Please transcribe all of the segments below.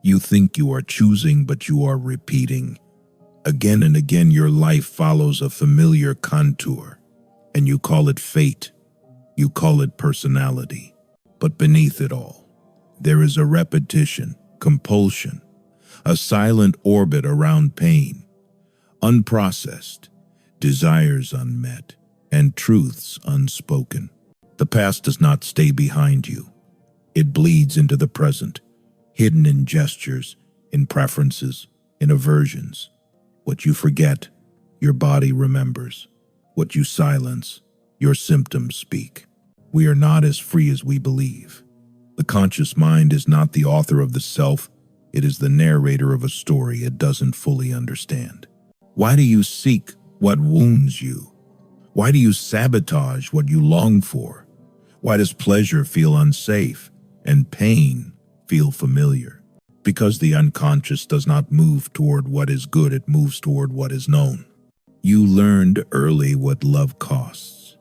You think you are choosing, but you are repeating. Again and again, your life follows a familiar contour, and you call it fate. You call it personality. But beneath it all, there is a repetition, compulsion, a silent orbit around pain, unprocessed, desires unmet, and truths unspoken. The past does not stay behind you. It bleeds into the present, hidden in gestures, in preferences, in aversions. What you forget, your body remembers. What you silence, your symptoms speak. We are not as free as we believe. The conscious mind is not the author of the self. It is the narrator of a story it doesn't fully understand. Why do you seek what wounds you? Why do you sabotage what you long for? Why does pleasure feel unsafe and pain feel familiar? Because the unconscious does not move toward what is good, it moves toward what is known. You learned early what love costs.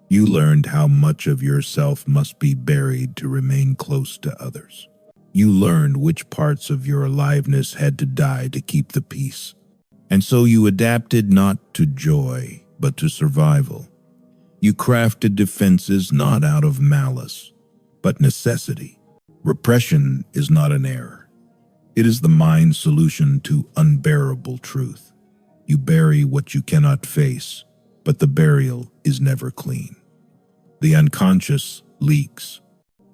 You learned how much of yourself must be buried to remain close to others. You learned which parts of your aliveness had to die to keep the peace. And so you adapted not to joy, but to survival. You crafted defenses not out of malice, but necessity. Repression is not an error. It is the mind's solution to unbearable truth. You bury what you cannot face, but the burial is never clean. The unconscious leaks.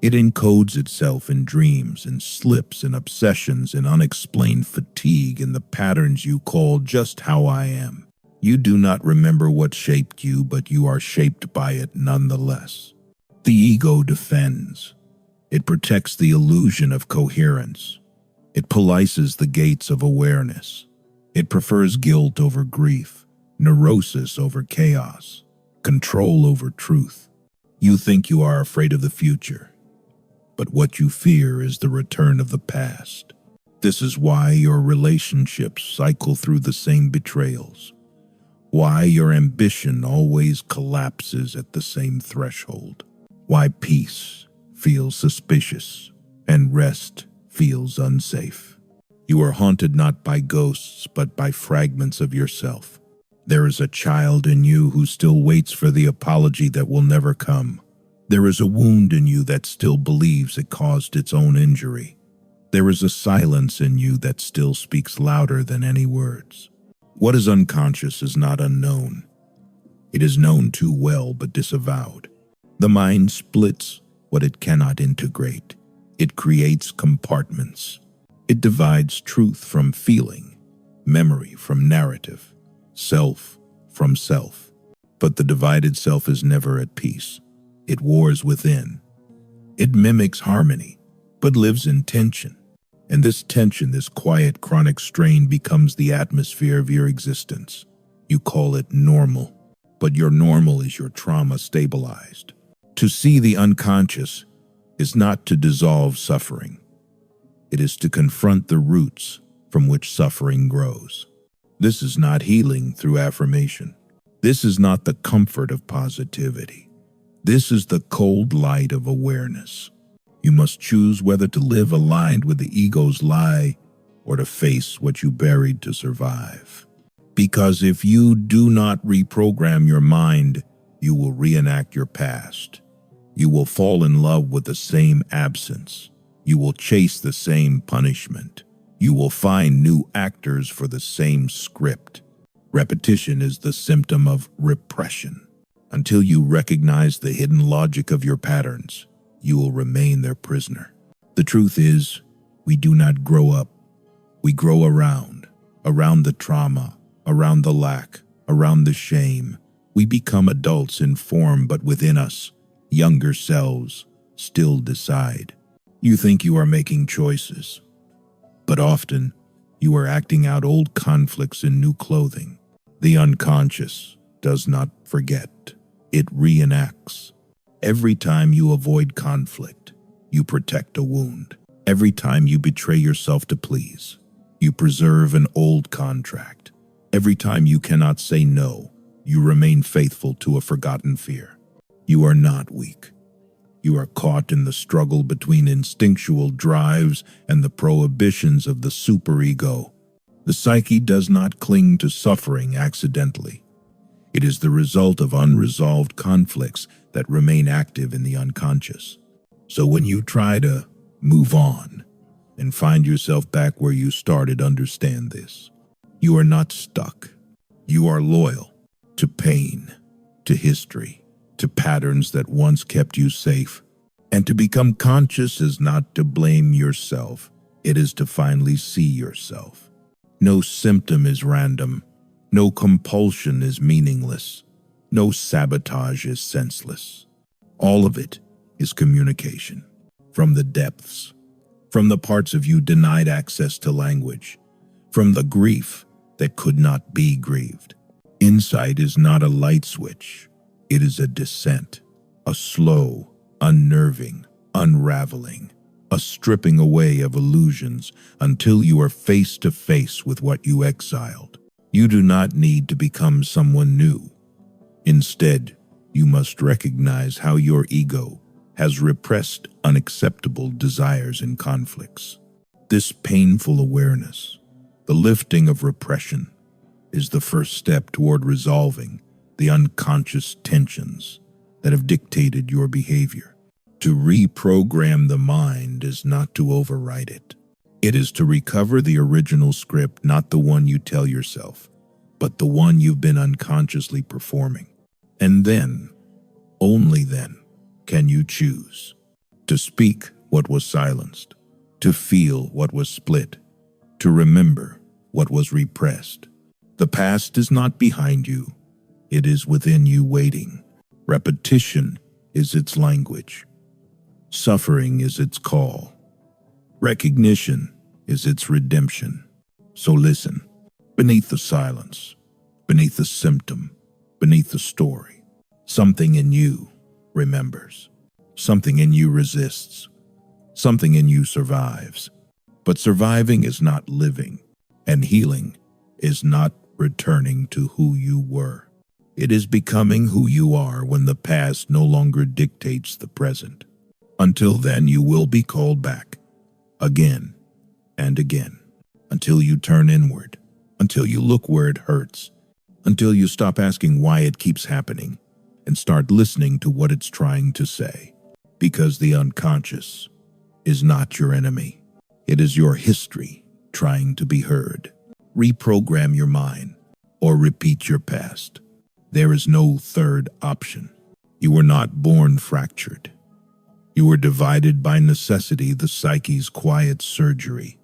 It encodes itself in dreams, in slips, in obsessions, in unexplained fatigue, in the patterns you call just how I am. You do not remember what shaped you, but you are shaped by it nonetheless. The ego defends. It protects the illusion of coherence. It polices the gates of awareness. It prefers guilt over grief, neurosis over chaos, control over truth. You think you are afraid of the future, but what you fear is the return of the past. This is why your relationships cycle through the same betrayals, why your ambition always collapses at the same threshold, why peace feels suspicious and rest feels unsafe. You are haunted not by ghosts, but by fragments of yourself. There is a child in you who still waits for the apology that will never come. There is a wound in you that still believes it caused its own injury. There is a silence in you that still speaks louder than any words. What is unconscious is not unknown. It is known too well but disavowed. The mind splits what it cannot integrate. It creates compartments. It divides truth from feeling, memory from narrative, self from self. But the divided self is never at peace. It wars within. It mimics harmony, but lives in tension. And this tension, this quiet, chronic strain becomes the atmosphere of your existence. You call it normal, but your normal is your trauma stabilized. To see the unconscious is not to dissolve suffering. It is to confront the roots from which suffering grows. This is not healing through affirmation. This is not the comfort of positivity. This is the cold light of awareness. You must choose whether to live aligned with the ego's lie or to face what you buried to survive. Because if you do not reprogram your mind, you will reenact your past. You will fall in love with the same absence. You will chase the same punishment. You will find new actors for the same script. Repetition is the symptom of repression. Until you recognize the hidden logic of your patterns, you will remain their prisoner. The truth is, we do not grow up. We grow around the trauma, around the lack, around the shame. We become adults in form, but within us, younger selves still decide. You think you are making choices, but often you are acting out old conflicts in new clothing. The unconscious does not forget. It reenacts. Every time you avoid conflict, you protect a wound. Every time you betray yourself to please, you preserve an old contract. Every time you cannot say no, you remain faithful to a forgotten fear. You are not weak. You are caught in the struggle between instinctual drives and the prohibitions of the superego. The psyche does not cling to suffering accidentally. It is the result of unresolved conflicts that remain active in the unconscious. So when you try to move on and find yourself back where you started, understand this. You are not stuck. You are loyal to pain, to history, to patterns that once kept you safe. And to become conscious is not to blame yourself. It is to finally see yourself. No symptom is random. No compulsion is meaningless. No sabotage is senseless. All of it is communication. From the depths, from the parts of you denied access to language, from the grief that could not be grieved. Insight is not a light switch. It is a descent, a slow, unnerving, unraveling, a stripping away of illusions until you are face to face with what you exiled. You do not need to become someone new. Instead, you must recognize how your ego has repressed unacceptable desires and conflicts. This painful awareness, the lifting of repression, is the first step toward resolving the unconscious tensions that have dictated your behavior. To reprogram the mind is not to overwrite it. It is to recover the original script, not the one you tell yourself, but the one you've been unconsciously performing. And then, only then, can you choose to speak what was silenced, to feel what was split, to remember what was repressed. The past is not behind you. It is within you waiting. Repetition is its language. Suffering is its call. Recognition is its redemption. So listen, beneath the silence, beneath the symptom, beneath the story, something in you remembers. Something in you resists. Something in you survives. But surviving is not living, and healing is not returning to who you were. It is becoming who you are when the past no longer dictates the present. Until then, you will be called back, again and again, until you turn inward, until you look where it hurts, until you stop asking why it keeps happening and start listening to what it's trying to say. Because the unconscious is not your enemy. It is your history trying to be heard. Reprogram your mind or repeat your past. There is no third option. You were not born fractured. You were divided by necessity, the psyche's quiet surgery,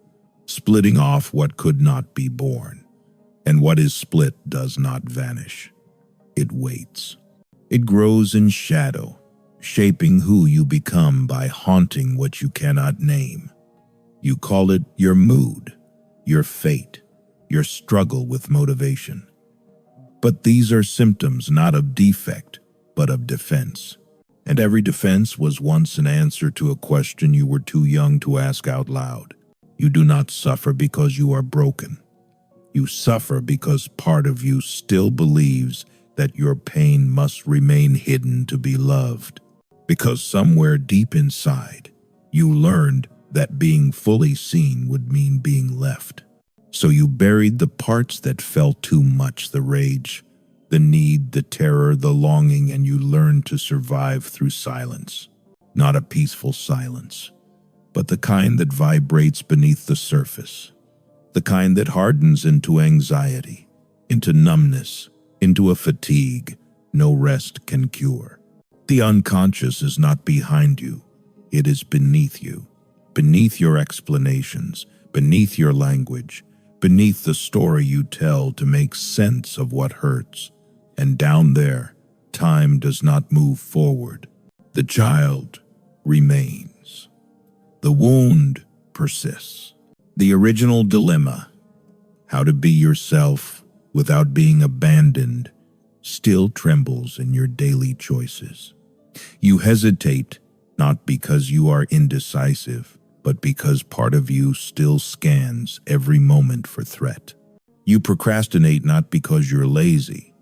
splitting off what could not be born. And what is split does not vanish. It waits. It grows in shadow, shaping who you become by haunting what you cannot name. You call it your mood, your fate, your struggle with motivation. But these are symptoms not of defect, but of defense. And every defense was once an answer to a question you were too young to ask out loud. You do not suffer because you are broken. You suffer because part of you still believes that your pain must remain hidden to be loved. Because somewhere deep inside, you learned that being fully seen would mean being left. So you buried the parts that felt too much, the rage, the need, the terror, the longing, and you learned to survive through silence. Not a peaceful silence, but the kind that vibrates beneath the surface. The kind that hardens into anxiety, into numbness, into a fatigue no rest can cure. The unconscious is not behind you. It is beneath you, beneath your explanations, beneath your language, beneath the story you tell to make sense of what hurts. And down there, time does not move forward. The child remains. The wound persists. The original dilemma, how to be yourself without being abandoned, still trembles in your daily choices. You hesitate not because you are indecisive, but because part of you still scans every moment for threat. You procrastinate not because you're lazy,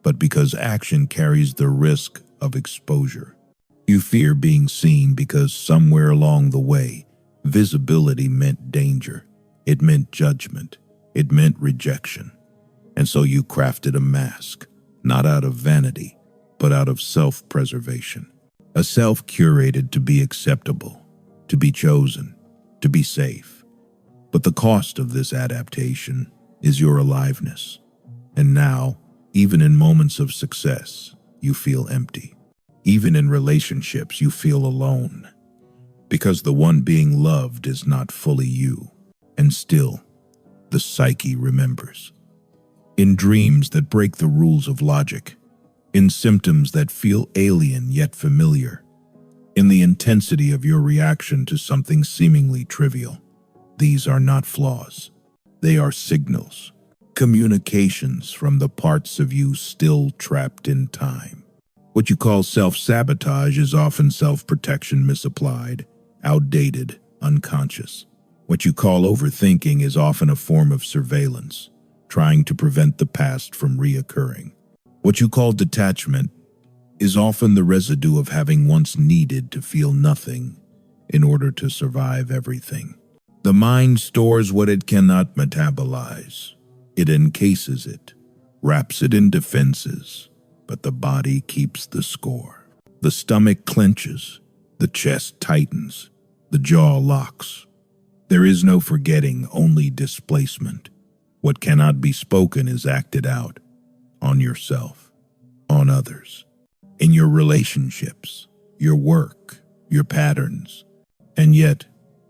but because action carries the risk of exposure. You fear being seen because somewhere along the way, visibility meant danger. It meant judgment. It meant rejection. And so you crafted a mask, not out of vanity, but out of self-preservation. A self curated to be acceptable, to be chosen, to be safe. But the cost of this adaptation is your aliveness. And now, even in moments of success, you feel empty. Even in relationships, you feel alone. Because the one being loved is not fully you. And still, the psyche remembers. In dreams that break the rules of logic, in symptoms that feel alien yet familiar, in the intensity of your reaction to something seemingly trivial. These are not flaws. They are signals, communications from the parts of you still trapped in time. What you call self-sabotage is often self-protection misapplied, outdated, unconscious. What you call overthinking is often a form of surveillance, trying to prevent the past from reoccurring. What you call detachment is often the residue of having once needed to feel nothing in order to survive everything. The mind stores what it cannot metabolize. It encases it, wraps it in defenses, but the body keeps the score. The stomach clenches, the chest tightens, the jaw locks. There is no forgetting, only displacement. What cannot be spoken is acted out on yourself, on others, in your relationships, your work, your patterns. And yet,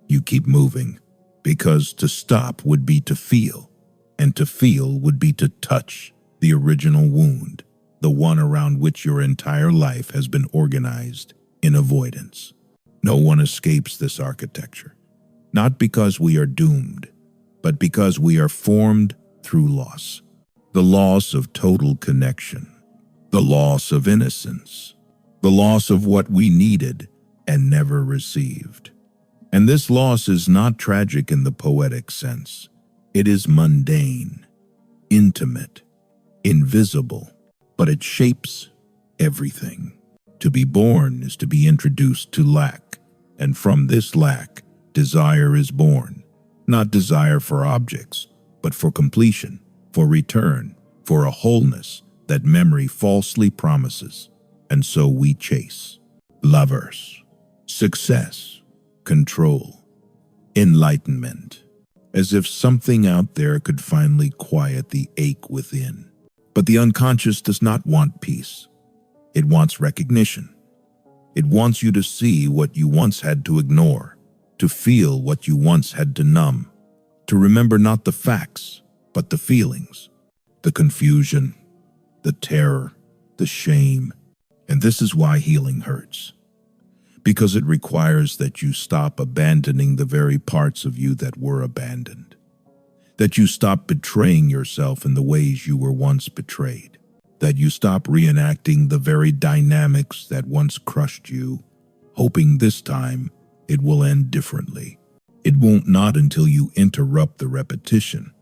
you keep moving, because to stop would be to feel, and to feel would be to touch the original wound, the one around which your entire life has been organized in avoidance. No one escapes this architecture, not because we are doomed, but because we are formed through loss. The loss of total connection, the loss of innocence, the loss of what we needed and never received. And this loss is not tragic in the poetic sense. It is mundane, intimate, invisible, but it shapes everything. To be born is to be introduced to lack, and from this lack, desire is born. Not desire for objects, but for completion, for return, for a wholeness that memory falsely promises. And so we chase lovers, success, control, enlightenment, as if something out there could finally quiet the ache within. But the unconscious does not want peace. It wants recognition. It wants you to see what you once had to ignore, to feel what you once had to numb, to remember not the facts, but the feelings, the confusion, the terror, the shame. And this is why healing hurts. Because it requires that you stop abandoning the very parts of you that were abandoned. That you stop betraying yourself in the ways you were once betrayed. That you stop reenacting the very dynamics that once crushed you, hoping this time it will end differently. It won't, not until you interrupt the repetition.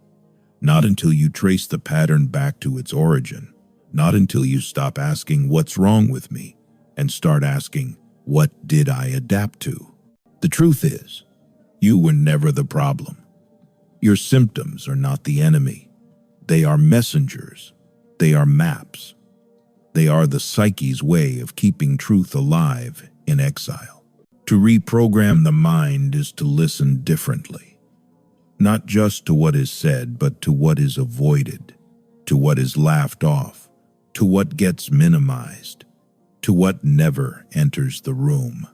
Not until you trace the pattern back to its origin. Not until you stop asking, "What's wrong with me?" and start asking, "What did I adapt to?" The truth is, you were never the problem. Your symptoms are not the enemy. They are messengers. They are maps. They are the psyche's way of keeping truth alive in exile. To reprogram the mind is to listen differently. Not just to what is said, but to what is avoided, to what is laughed off, to what gets minimized, to what never enters the room.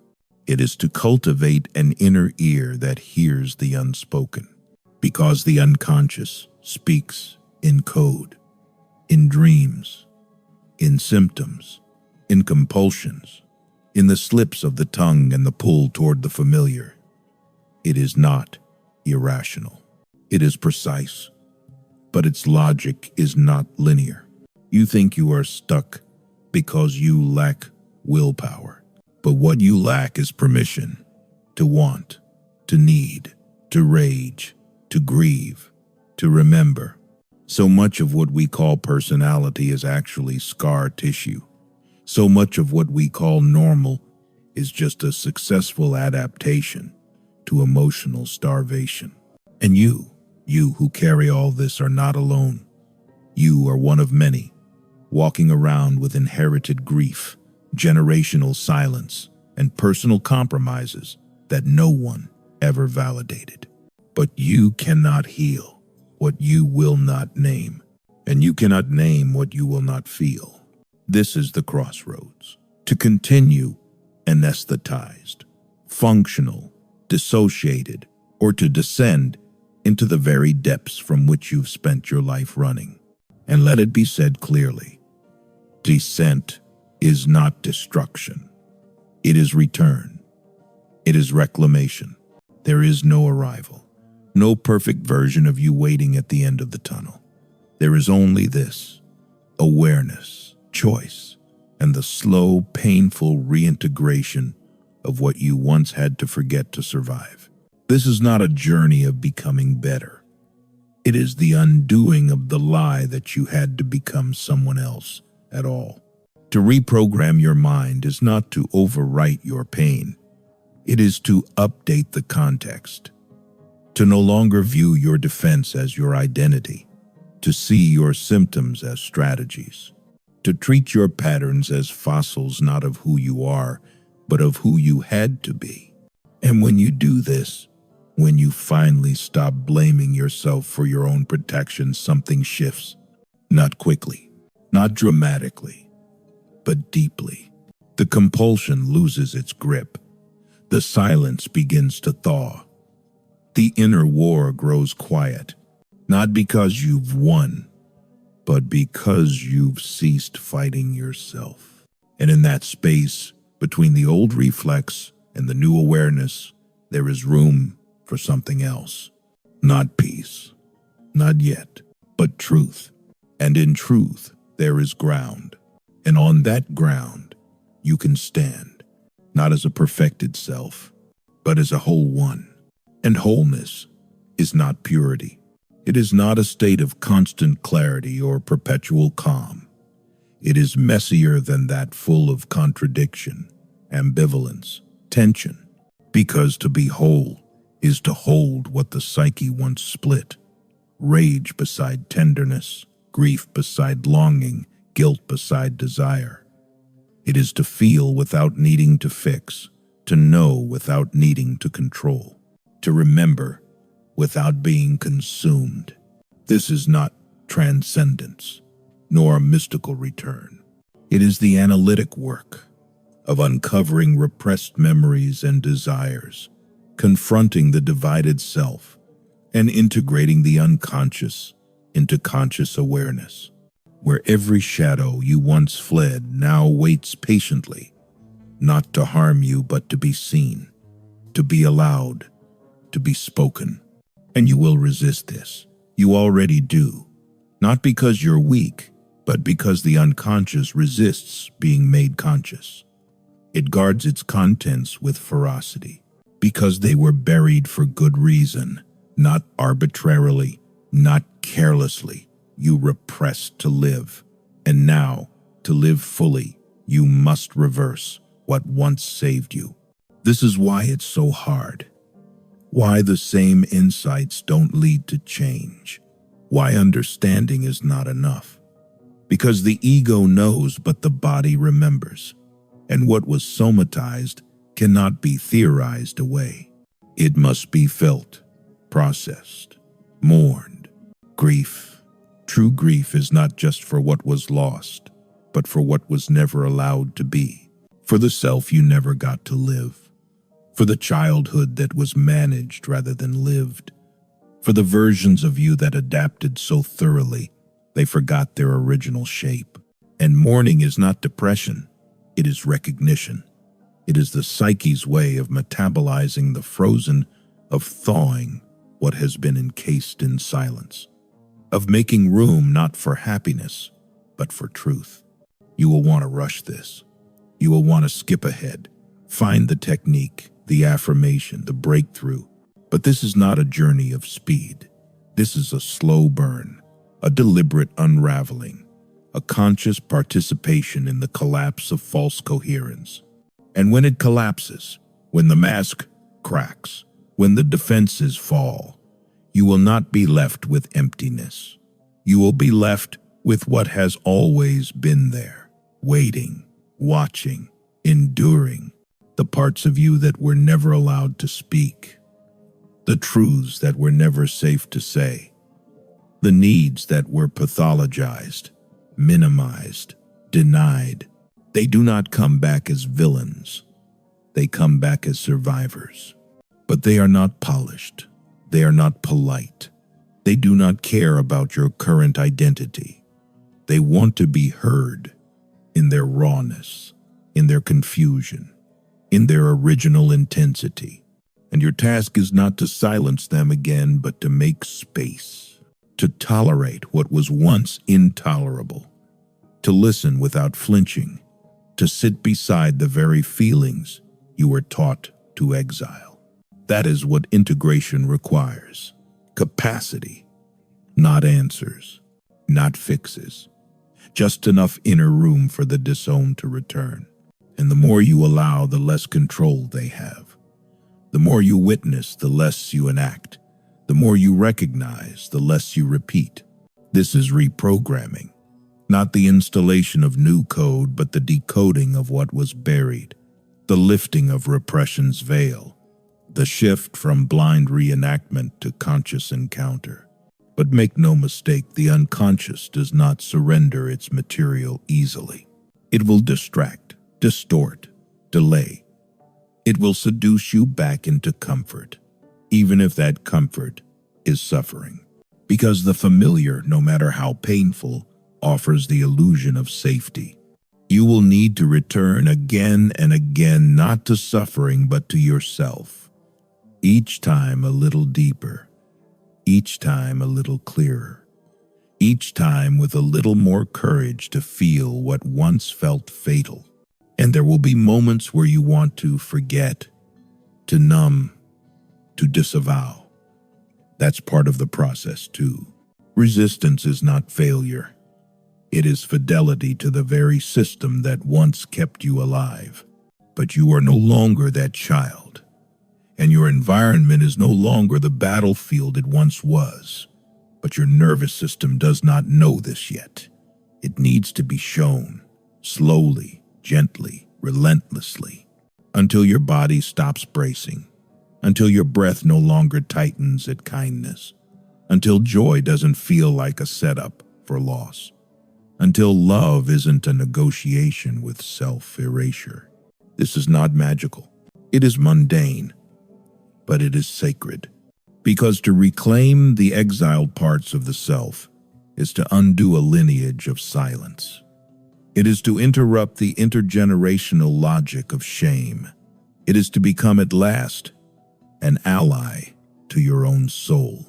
It is to cultivate an inner ear that hears the unspoken, because the unconscious speaks in code, in dreams, in symptoms, in compulsions, in the slips of the tongue and the pull toward the familiar. It is not irrational. It is precise, but its logic is not linear. You think you are stuck because you lack willpower, but what you lack is permission to want, to need, to rage, to grieve, to remember. So much of what we call personality is actually scar tissue. So much of what we call normal is just a successful adaptation to emotional starvation. And you who carry all this are not alone. You are one of many, walking around with inherited grief, generational silence, and personal compromises that no one ever validated. But you cannot heal what you will not name, and you cannot name what you will not feel. This is the crossroads. To continue anesthetized, functional, dissociated, or to descend into the very depths from which you've spent your life running. And let it be said clearly, descent is not destruction. It is return. It is reclamation. There is no arrival, no perfect version of you waiting at the end of the tunnel. There is only this: awareness, choice, and the slow, painful reintegration of what you once had to forget to survive. This is not a journey of becoming better. It is the undoing of the lie that you had to become someone else at all. To reprogram your mind is not to overwrite your pain. It is to update the context. To no longer view your defense as your identity. To see your symptoms as strategies. To treat your patterns as fossils not of who you are, but of who you had to be. And when you do this, when you finally stop blaming yourself for your own protection, something shifts. Not quickly, not dramatically, but deeply. The compulsion loses its grip. The silence begins to thaw. The inner war grows quiet, not because you've won, but because you've ceased fighting yourself. And in that space between the old reflex and the new awareness, there is room for something else. Not peace, not yet, but truth. And in truth, there is ground. And on that ground, you can stand, not as a perfected self, but as a whole one. And wholeness is not purity. It is not a state of constant clarity or perpetual calm. It is messier than that, full of contradiction, ambivalence, tension. Because to be whole is to hold what the psyche once split. Rage beside tenderness, grief beside longing, guilt beside desire. It is to feel without needing to fix, to know without needing to control, to remember without being consumed. This is not transcendence, nor a mystical return. It is the analytic work of uncovering repressed memories and desires, confronting the divided self, and integrating the unconscious into conscious awareness, where every shadow you once fled now waits patiently, not to harm you but to be seen, to be allowed, to be spoken. And you will resist this. You already do, not because you're weak, but because the unconscious resists being made conscious. It guards its contents with ferocity, because they were buried for good reason, not arbitrarily, not carelessly. You repressed to live, and now, to live fully, you must reverse what once saved you. This is why it's so hard. Why the same insights don't lead to change. Why understanding is not enough. Because the ego knows, but the body remembers. And what was somatized cannot be theorized away. It must be felt, processed, mourned. Grief, true grief, is not just for what was lost, but for what was never allowed to be. For the self you never got to live. For the childhood that was managed rather than lived. For the versions of you that adapted so thoroughly they forgot their original shape. And mourning is not depression, it is recognition. It is the psyche's way of metabolizing the frozen, of thawing what has been encased in silence, of making room not for happiness, but for truth. You will want to rush this. You will want to skip ahead, find the technique, the affirmation, the breakthrough. But this is not a journey of speed. This is a slow burn, a deliberate unraveling, a conscious participation in the collapse of false coherence. And when it collapses, when the mask cracks, when the defenses fall, you will not be left with emptiness. You will be left with what has always been there, waiting, watching, enduring, the parts of you that were never allowed to speak, the truths that were never safe to say, the needs that were pathologized, minimized, denied. They do not come back as villains. They come back as survivors. But they are not polished. They are not polite. They do not care about your current identity. They want to be heard in their rawness, in their confusion, in their original intensity. And your task is not to silence them again, but to make space, to tolerate what was once intolerable, to listen without flinching, to sit beside the very feelings you were taught to exile. That is what integration requires. Capacity, not answers, not fixes. Just enough inner room for the disowned to return. And the more you allow, the less control they have. The more you witness, the less you enact. The more you recognize, the less you repeat. This is reprogramming, not the installation of new code, but the decoding of what was buried, the lifting of repression's veil, the shift from blind reenactment to conscious encounter. But make no mistake, the unconscious does not surrender its material easily. It will distract, distort, delay. It will seduce you back into comfort, even if that comfort is suffering. Because the familiar, no matter how painful, offers the illusion of safety. You will need to return again and again, not to suffering, but to yourself. Each time a little deeper, each time a little clearer, each time with a little more courage to feel what once felt fatal. And there will be moments where you want to forget, to numb, to disavow. That's part of the process too. Resistance is not failure. It is fidelity to the very system that once kept you alive. But you are no longer that child, and your environment is no longer the battlefield it once was. But your nervous system does not know this yet. It needs to be shown, slowly, gently, relentlessly, until your body stops bracing, until your breath no longer tightens at kindness, until joy doesn't feel like a setup for loss, until love isn't a negotiation with self-erasure. This is not magical. It is mundane, but it is sacred. Because to reclaim the exiled parts of the self is to undo a lineage of silence. It is to interrupt the intergenerational logic of shame. It is to become at last an ally to your own soul.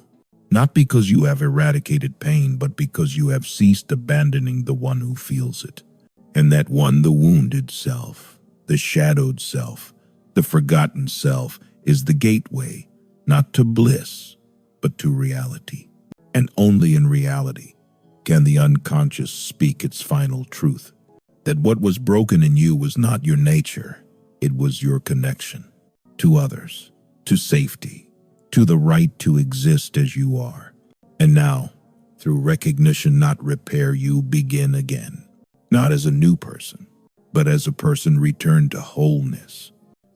Not because you have eradicated pain, but because you have ceased abandoning the one who feels it. And that one, the wounded self, the shadowed self, the forgotten self, is the gateway, not to bliss, but to reality. And only in reality can the unconscious speak its final truth. That what was broken in you was not your nature, it was your connection to others, to safety, to the right to exist as you are. And now, through recognition, not repair, you begin again. Not as a new person, but as a person returned to wholeness.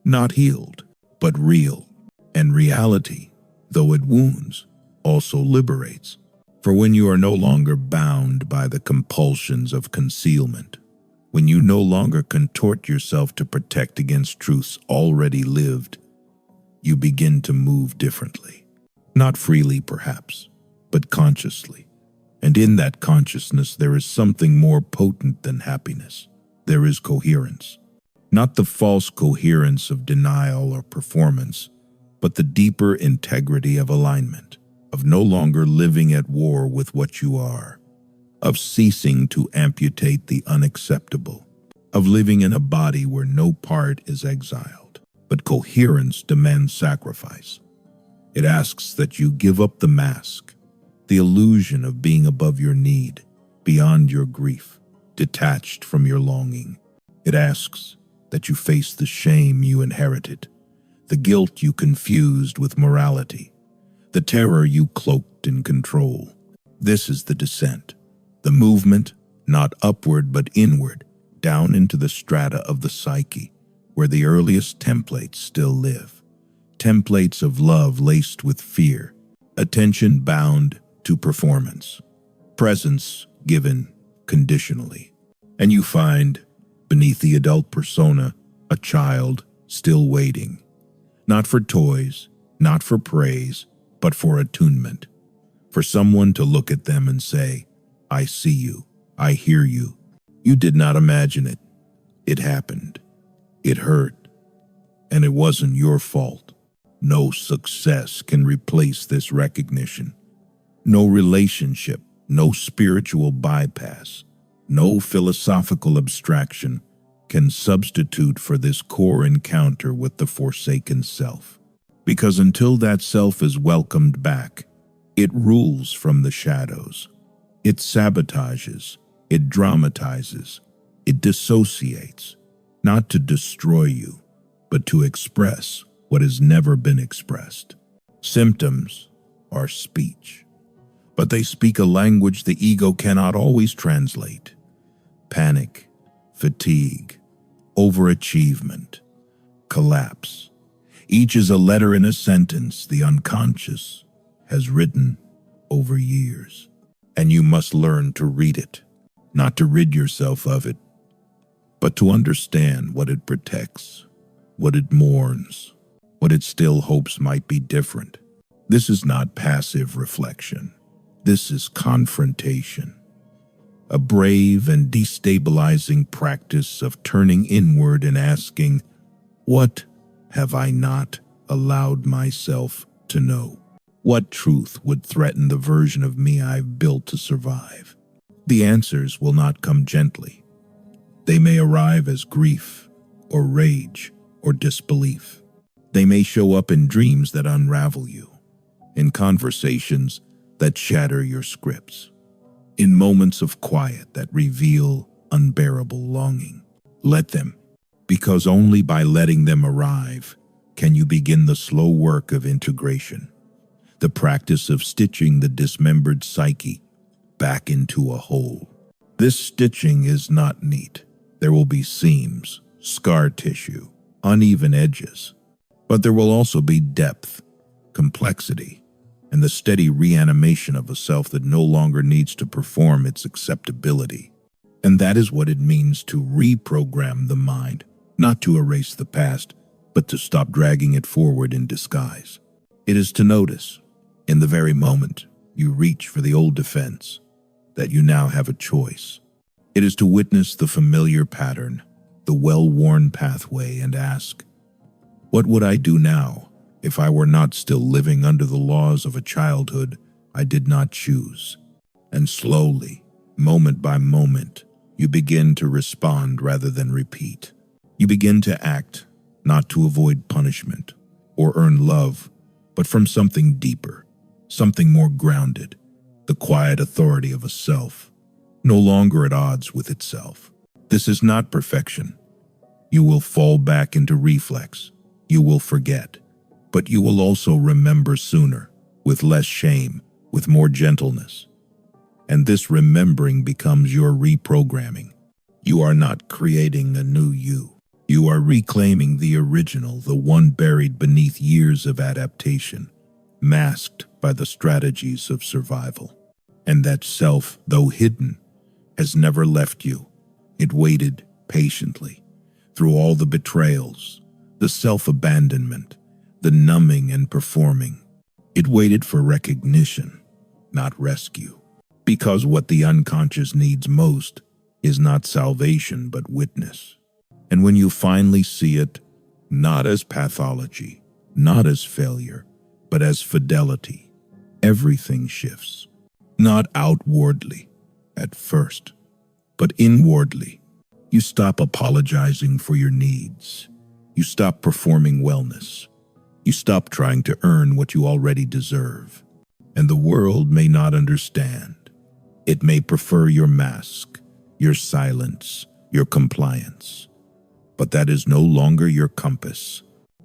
Not healed, but real. And reality, though it wounds, also liberates. For when you are no longer bound by the compulsions of concealment, when you no longer contort yourself to protect against truths already lived, you begin to move differently. Not freely, perhaps, but consciously. And in that consciousness, there is something more potent than happiness. There is coherence. Not the false coherence of denial or performance, but the deeper integrity of alignment, of no longer living at war with what you are, of ceasing to amputate the unacceptable, of living in a body where no part is exiled. But coherence demands sacrifice. It asks that you give up the mask, the illusion of being above your need, beyond your grief, detached from your longing. It asks that you face the shame you inherited, the guilt you confused with morality, the terror you cloaked in control. This is the descent, the movement, not upward but inward, down into the strata of the psyche, where the earliest templates still live. Templates of love laced with fear, attention bound to performance, presence given conditionally. And you find, beneath the adult persona, a child still waiting, not for toys, not for praise, but for attunement, for someone to look at them and say, I see you, I hear you. You did not imagine it. It happened. It hurt. And it wasn't your fault. No success can replace this recognition. No relationship, no spiritual bypass, no philosophical abstraction can substitute for this core encounter with the forsaken self. Because until that self is welcomed back, it rules from the shadows. It sabotages, it dramatizes, it dissociates, not to destroy you, but to express what has never been expressed. Symptoms are speech, but they speak a language the ego cannot always translate. Panic, fatigue, overachievement, collapse. Each is a letter in a sentence the unconscious has written over years. And you must learn to read it, not to rid yourself of it, but to understand what it protects, what it mourns, what it still hopes might be different. This is not passive reflection. This is confrontation. A brave and destabilizing practice of turning inward and asking, what have I not allowed myself to know? What truth would threaten the version of me I've built to survive? The answers will not come gently. They may arrive as grief, or rage, or disbelief. They may show up in dreams that unravel you, in conversations that shatter your scripts, in moments of quiet that reveal unbearable longing. Let them, because only by letting them arrive can you begin the slow work of integration. The practice of stitching the dismembered psyche back into a whole. This stitching is not neat. There will be seams, scar tissue, uneven edges. But there will also be depth, complexity, and the steady reanimation of a self that no longer needs to perform its acceptability. And that is what it means to reprogram the mind, not to erase the past, but to stop dragging it forward in disguise. It is to notice, in the very moment you reach for the old defense, that you now have a choice. It is to witness the familiar pattern, the well-worn pathway, and ask, what would I do now if I were not still living under the laws of a childhood I did not choose? And slowly, moment by moment, you begin to respond rather than repeat. You begin to act, not to avoid punishment or earn love, but from something deeper, something more grounded, the quiet authority of a self, no longer at odds with itself. This is not perfection. You will fall back into reflex. You will forget, but you will also remember sooner, with less shame, with more gentleness. And this remembering becomes your reprogramming. You are not creating a new you. You are reclaiming the original, the one buried beneath years of adaptation, masked by the strategies of survival. And that self, though hidden, has never left you. It waited patiently through all the betrayals, the self-abandonment, the numbing and performing. It waited for recognition, not rescue. Because what the unconscious needs most is not salvation but witness. And when you finally see it, not as pathology, not as failure, but as fidelity, everything shifts. Not outwardly, at first, but inwardly. You stop apologizing for your needs. You stop performing wellness. You stop trying to earn what you already deserve. And the world may not understand. It may prefer your mask, your silence, your compliance. But that is no longer your compass.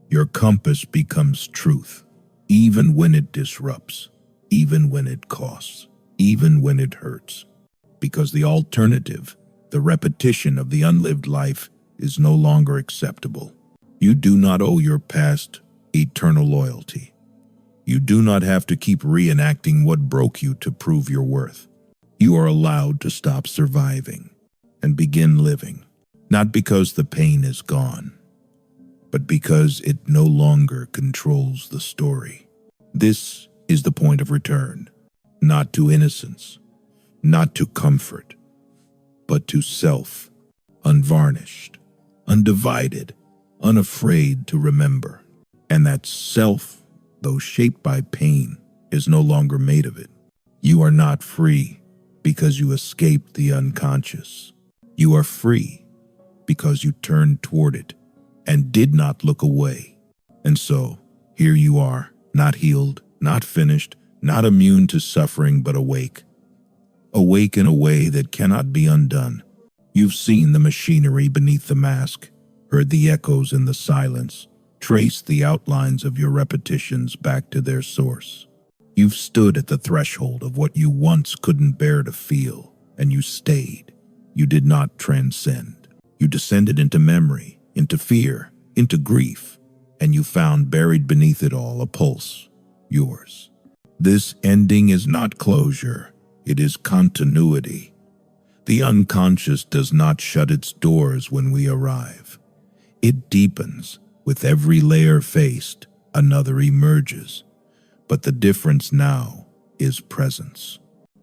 Your compass becomes truth, even when it disrupts, even when it costs, even when it hurts. Because the alternative, the repetition of the unlived life, is no longer acceptable. You do not owe your past eternal loyalty. You do not have to keep reenacting what broke you to prove your worth. You are allowed to stop surviving and begin living, not because the pain is gone, but because it no longer controls the story. This is the point of return, not to innocence, not to comfort, but to self, unvarnished, undivided, unafraid to remember. And that self, though shaped by pain, is no longer made of it. You are not free because you escaped the unconscious. You are free because you turned toward it and did not look away. And so, here you are, not healed, not finished, not immune to suffering, but awake. Awake in a way that cannot be undone. You've seen the machinery beneath the mask, heard the echoes in the silence, traced the outlines of your repetitions back to their source. You've stood at the threshold of what you once couldn't bear to feel, and you stayed. You did not transcend. You descended into memory, into fear, into grief, and you found buried beneath it all a pulse, yours. This ending is not closure, it is continuity. The unconscious does not shut its doors when we arrive. It deepens. With every layer faced, another emerges. But the difference now is presence.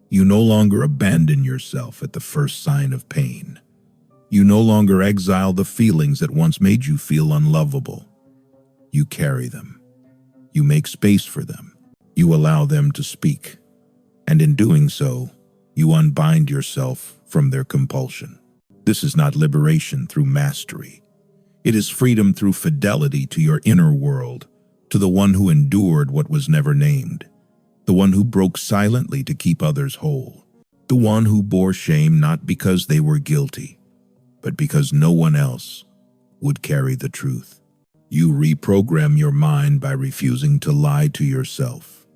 You no longer abandon yourself at the first sign of pain. You no longer exile the feelings that once made you feel unlovable. You carry them. You make space for them. You allow them to speak. And in doing so, you unbind yourself from their compulsion. This is not liberation through mastery. It is freedom through fidelity to your inner world, to the one who endured what was never named, the one who broke silently to keep others whole, the one who bore shame not because they were guilty, but because no one else would carry the truth. You reprogram your mind by refusing to lie to yourself.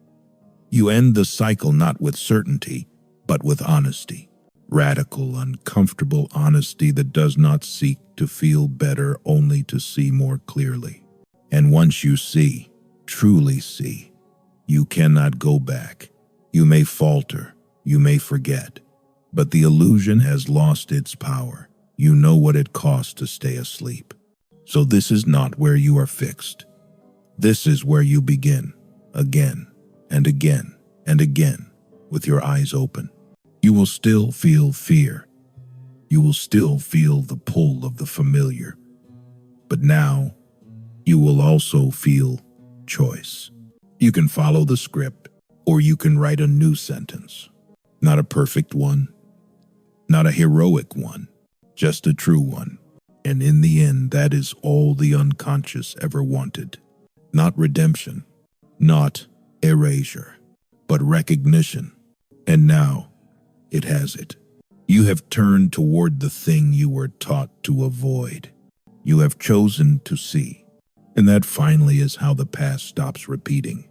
You end the cycle not with certainty, but with honesty. Radical, uncomfortable honesty that does not seek to feel better, only to see more clearly. And once you see, truly see, you cannot go back. You may falter, you may forget, but the illusion has lost its power. You know what it costs to stay asleep. So this is not where you are fixed. This is where you begin, again and again and again, with your eyes open. You will still feel fear. You will still feel the pull of the familiar. But now, you will also feel choice. You can follow the script, or you can write a new sentence. Not a perfect one, not a heroic one, just a true one. And in the end, that is all the unconscious ever wanted. Not redemption, not erasure, but recognition. And now, it has it. You have turned toward the thing you were taught to avoid. You have chosen to see. And that finally is how the past stops repeating.